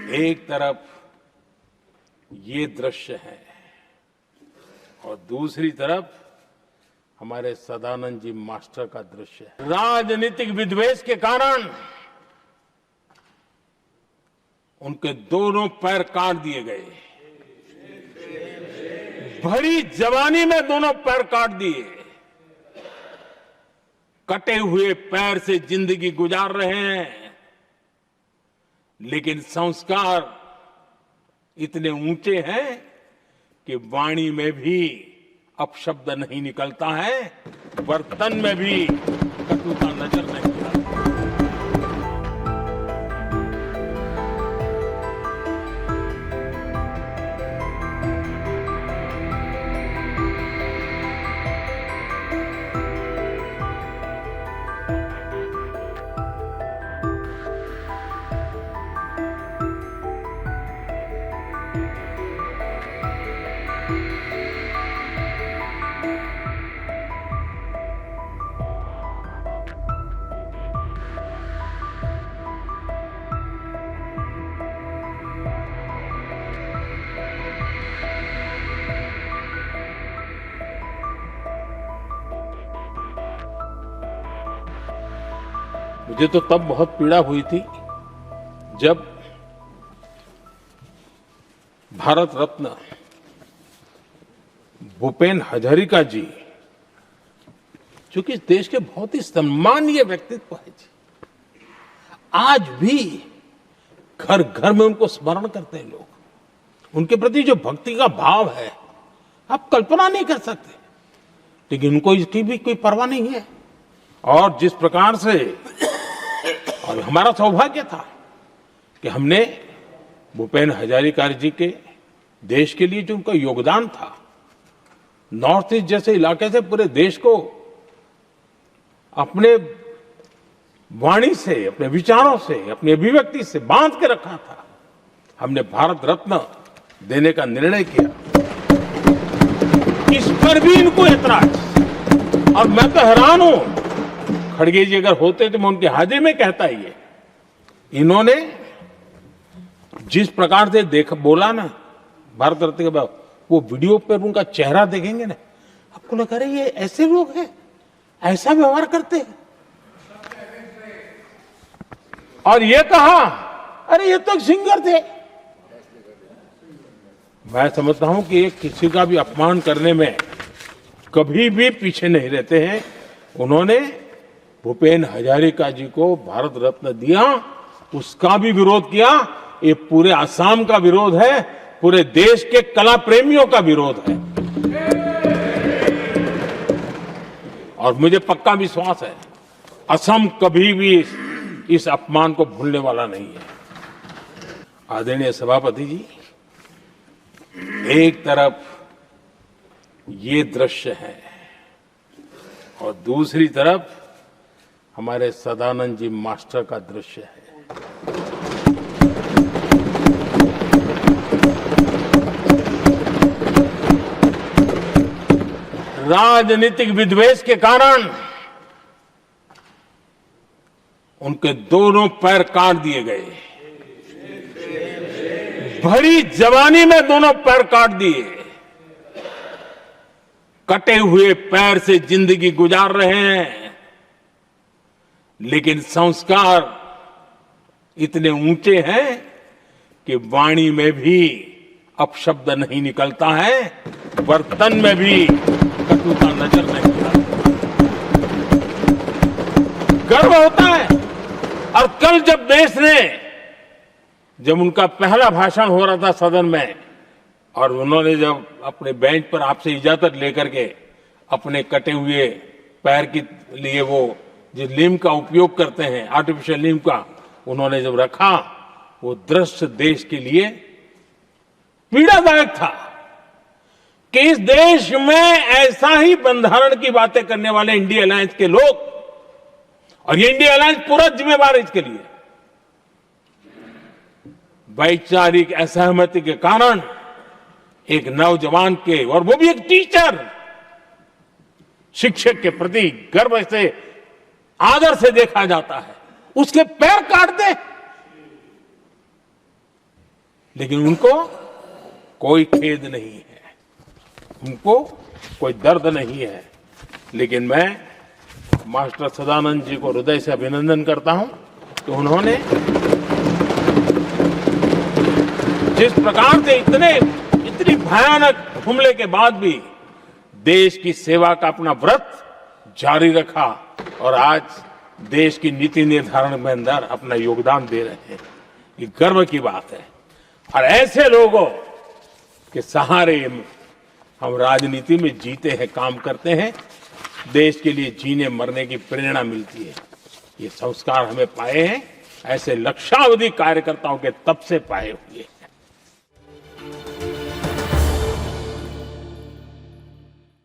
एक तरफ ये दृश्य है और दूसरी तरफ हमारे सदानंद जी मास्टर का दृश्य है। राजनीतिक विद्वेष के कारण उनके दोनों पैर काट दिए गए। भरी जवानी में दोनों पैर काट दिए। कटे हुए पैर से जिंदगी गुजार रहे हैं, लेकिन संस्कार इतने ऊंचे हैं कि वाणी में भी अपशब्द नहीं निकलता है, बर्तन में भी कटुता नजर नहीं आती। मुझे तो तब बहुत पीड़ा हुई थी जब भारत रत्न भूपेन हजारिका जी, जो कि इस देश के बहुत ही सम्मानीय व्यक्तित्व है जी, आज भी घर घर में उनको स्मरण करते हैं लोग। उनके प्रति जो भक्ति का भाव है आप कल्पना नहीं कर सकते, लेकिन उनको इसकी भी कोई परवाह नहीं है। और जिस प्रकार से, और हमारा सौभाग्य था कि हमने भूपेन हजारिका जी के देश के लिए जो उनका योगदान था, नॉर्थ ईस्ट जैसे इलाके से पूरे देश को अपने वाणी से, अपने विचारों से, अपनी अभिव्यक्ति से बांध के रखा था। हमने भारत रत्न देने का निर्णय किया, इस पर भी इनको ऐतराज। और मैं तो हैरान हूं, खड़गे जी अगर होते तो मैं उनकी हाजिरी में कहता ही है। इन्होंने जिस प्रकार से बोला ना भारत रत्न के बाद, वो वीडियो पर उनका चेहरा देखेंगे ना, आपको लगा रहे ये ऐसे लोग हैं, ऐसा व्यवहार करते हैं। और ये कहा, अरे ये तो एक सिंगर थे। मैं समझता हूं कि ये किसी का भी अपमान करने में कभी भी पीछे नहीं रहते हैं। उन्होंने भूपेन हजारिका जी को भारत रत्न दिया, उसका भी विरोध किया। ये पूरे असम का विरोध है, पूरे देश के कला प्रेमियों का विरोध है। और मुझे पक्का विश्वास है असम कभी भी इस अपमान को भूलने वाला नहीं है। आदरणीय सभापति जी, एक तरफ ये दृश्य है और दूसरी तरफ हमारे सदानंद जी मास्टर का दृश्य है। राजनीतिक विद्वेष के कारण उनके दोनों पैर काट दिए गए। भरी जवानी में दोनों पैर काट दिए। कटे हुए पैर से जिंदगी गुजार रहे हैं, लेकिन संस्कार इतने ऊंचे हैं कि वाणी में भी अपशब्द नहीं निकलता है, बर्तन में भी कटुता नजर नहीं आती। गर्व होता है। और कल जब देश ने, जब उनका पहला भाषण हो रहा था सदन में, और उन्होंने जब अपने बेंच पर आपसे इजाजत लेकर के अपने कटे हुए पैर के लिए वो जिस लीम का उपयोग करते हैं, आर्टिफिशियल लीम का, उन्होंने जब रखा, वो दृश्य देश के लिए पीड़ादायक था कि इस देश में ऐसा ही बंधारण की बातें करने वाले इंडिया अलायंस के लोग, और ये इंडिया अलायंस पूरा जिम्मेवार है इसके लिए, वैचारिक असहमति के कारण एक नौजवान के, और वो भी एक टीचर, शिक्षक के प्रति गर्व से, आदर से देखा जाता है, उसके पैर काट दे। लेकिन उनको कोई खेद नहीं है, उनको कोई दर्द नहीं है। लेकिन मैं मास्टर सदानंद जी को हृदय से अभिनंदन करता हूं कि उन्होंने जिस प्रकार से इतनी भयानक हमले के बाद भी देश की सेवा का अपना व्रत जारी रखा और आज देश की नीति निर्धारण में अंदर अपना योगदान दे रहे हैं। ये गर्व की बात है और ऐसे लोगों के सहारे हम राजनीति में जीते हैं, काम करते हैं, देश के लिए जीने मरने की प्रेरणा मिलती है। ये संस्कार हमें पाए हैं ऐसे लक्षावधि कार्यकर्ताओं के तब से पाए हुए।